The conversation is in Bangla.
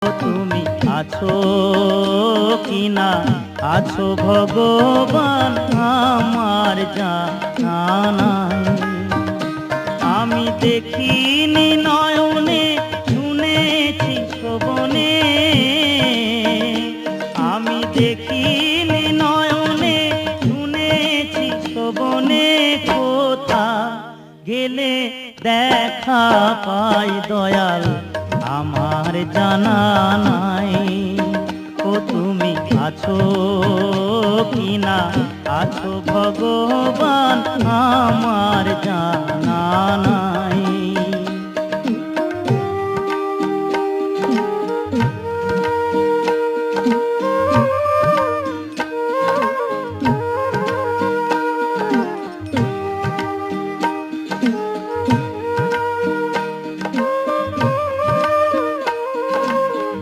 তুমি আছো কিনা আছো ভগবান আমার জানা নাই। আমি দেখিনি নয়নে শুনেছি শ্রবণে, আমি দেখিনি নয়নে শুনেছি শ্রবণে, কোথা গেলে দেখা পাই দয়াল আমার জানা নাই। ও তুমি আছো কিনা আছো ভগবান আমার জানা নাই।